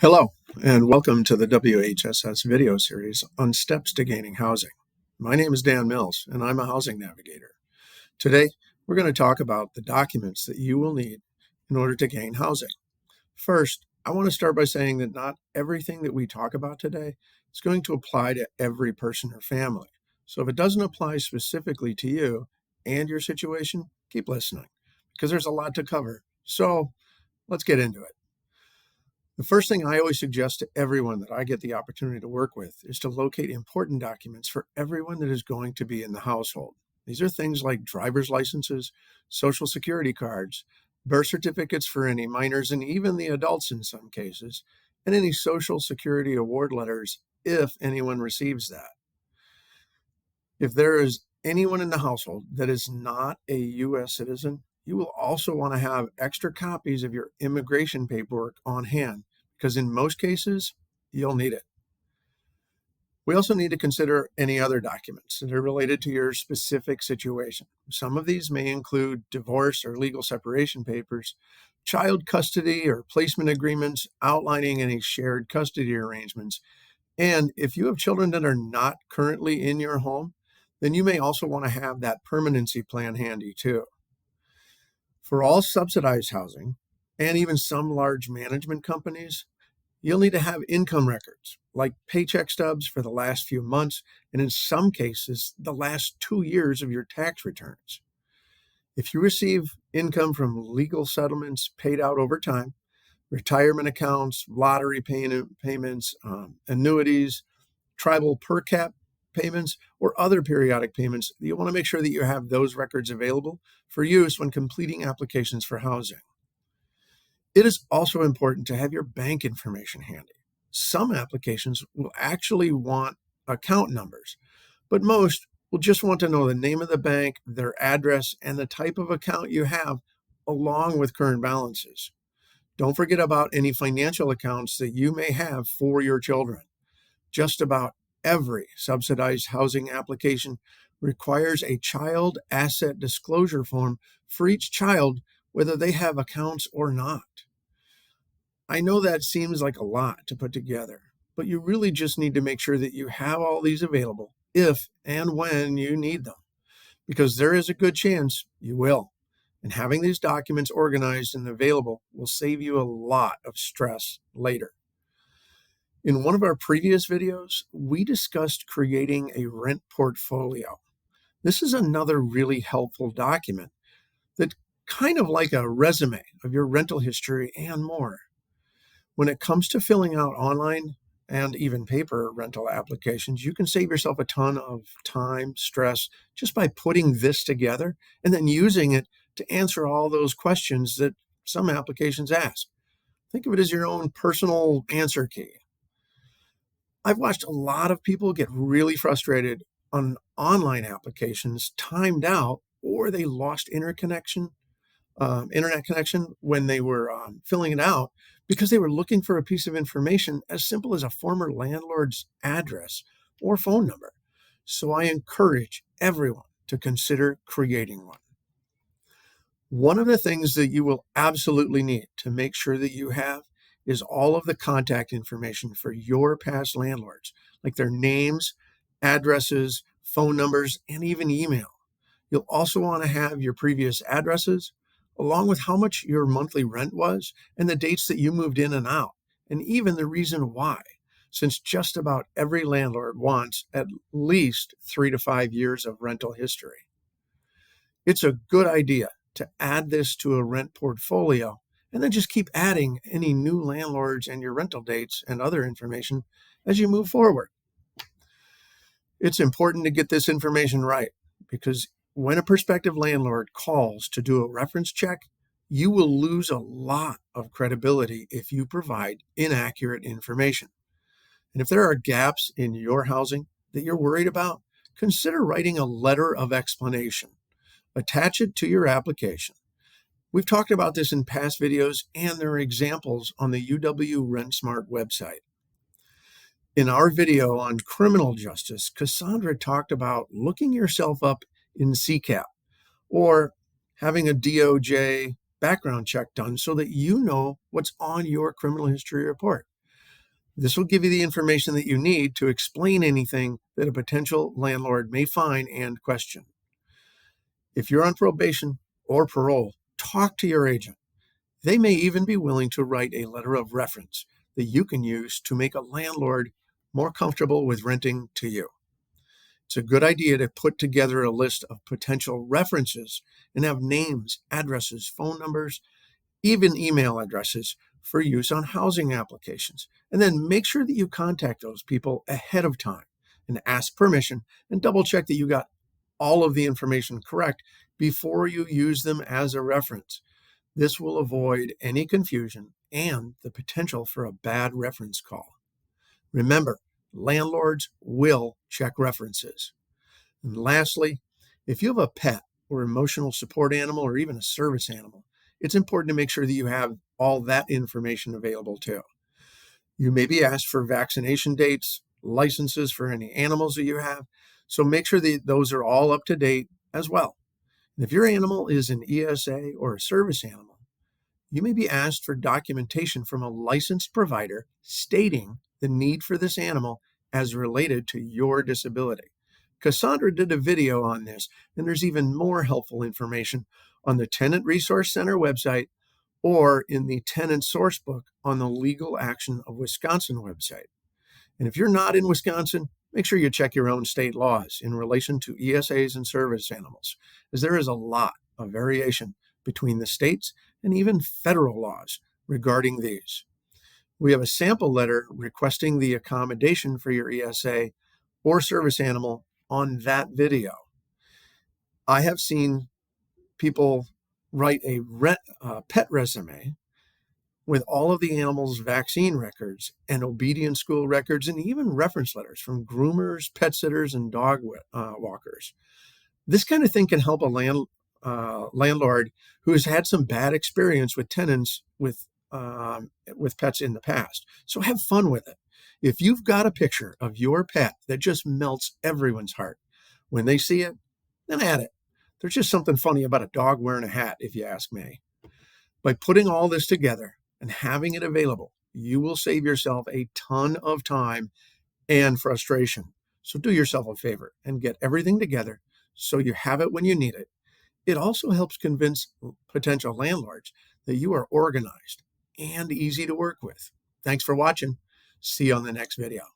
Hello, and welcome to the WHSS video series on steps to gaining housing. My name is Dan Mills, and I'm a housing navigator. Today, we're going to talk about the documents that you will need in order to gain housing. First, I want to start by saying that not everything that we talk about today is going to apply to every person or family. So if it doesn't apply specifically to you and your situation, keep listening, because there's a lot to cover. So let's get into it. The first thing I always suggest to everyone that I get the opportunity to work with is to locate important documents for everyone that is going to be in the household. These are things like driver's licenses, social security cards, birth certificates for any minors and even the adults in some cases, and any social security award letters if anyone receives that. If there is anyone in the household that is not a U.S. citizen, you will also want to have extra copies of your immigration paperwork on hand, because in most cases, you'll need it. We also need to consider any other documents that are related to your specific situation. Some of these may include divorce or legal separation papers, child custody or placement agreements outlining any shared custody arrangements. And if you have children that are not currently in your home, then you may also want to have that permanency plan handy too. For all subsidized housing, and even some large management companies, you'll need to have income records, like paycheck stubs for the last few months, and in some cases, the last 2 years of your tax returns. If you receive income from legal settlements paid out over time, retirement accounts, lottery payments, annuities, tribal per cap payments, or other periodic payments, you want to make sure that you have those records available for use when completing applications for housing. It is also important to have your bank information handy. Some applications will actually want account numbers, but most will just want to know the name of the bank, their address, and the type of account you have, along with current balances. Don't forget about any financial accounts that you may have for your children. Just about every subsidized housing application requires a child asset disclosure form for each child, whether they have accounts or not. I know that seems like a lot to put together, but you really just need to make sure that you have all these available if and when you need them, because there is a good chance you will. And having these documents organized and available will save you a lot of stress later. In one of our previous videos, we discussed creating a rent portfolio. This is another really helpful document that's kind of like a resume of your rental history and more. When it comes to filling out online and even paper rental applications, you can save yourself a ton of time, stress, just by putting this together and then using it to answer all those questions that some applications ask. Think of it as your own personal answer key. I've watched a lot of people get really frustrated on online applications timed out, or they lost internet connection when they were filling it out, because they were looking for a piece of information as simple as a former landlord's address or phone number. So I encourage everyone to consider creating one. One of the things that you will absolutely need to make sure that you have is all of the contact information for your past landlords, like their names, addresses, phone numbers, and even email. You'll also want to have your previous addresses, along with how much your monthly rent was and the dates that you moved in and out, and even the reason why, since just about every landlord wants at least 3 to 5 years of rental history. It's a good idea to add this to a rent portfolio and then just keep adding any new landlords and your rental dates and other information as you move forward. It's important to get this information right, because when a prospective landlord calls to do a reference check, you will lose a lot of credibility if you provide inaccurate information. And if there are gaps in your housing that you're worried about, consider writing a letter of explanation. Attach it to your application. We've talked about this in past videos, and there are examples on the UW RentSmart website. In our video on criminal justice, Cassandra talked about looking yourself up in CCAP or having a DOJ background check done so that you know what's on your criminal history report. This will give you the information that you need to explain anything that a potential landlord may find and question. If you're on probation or parole, talk to your agent. They may even be willing to write a letter of reference that you can use to make a landlord more comfortable with renting to you. It's a good idea to put together a list of potential references and have names, addresses, phone numbers, even email addresses for use on housing applications. And then make sure that you contact those people ahead of time and ask permission and double check that you got all of the information correct before you use them as a reference. This will avoid any confusion and the potential for a bad reference call. Remember, landlords will check references. And lastly, if you have a pet or emotional support animal or even a service animal, it's important to make sure that you have all that information available too. You may be asked for vaccination dates, licenses for any animals that you have, so make sure that those are all up to date as well. And if your animal is an ESA or a service animal, you may be asked for documentation from a licensed provider stating the need for this animal as related to your disability. Cassandra did a video on this, and there's even more helpful information on the Tenant Resource Center website or in the Tenant Source Book on the Legal Action of Wisconsin website. And if you're not in Wisconsin, make sure you check your own state laws in relation to ESAs and service animals, as there is a lot of variation between the states and even federal laws regarding these. We have a sample letter requesting the accommodation for your ESA or service animal on that video. I have seen people write a pet resume with all of the animal's vaccine records and obedience school records and even reference letters from groomers, pet sitters, and dog walkers. This kind of thing can help a landlord who has had some bad experience with tenants with pets in the past. So have fun with it. If you've got a picture of your pet that just melts everyone's heart when they see it, then add it. There's just something funny about a dog wearing a hat, if you ask me. By putting all this together and having it available, you will save yourself a ton of time and frustration. So do yourself a favor and get everything together so you have it when you need it. It also helps convince potential landlords that you are organized and easy to work with. Thanks for watching. See you on the next video.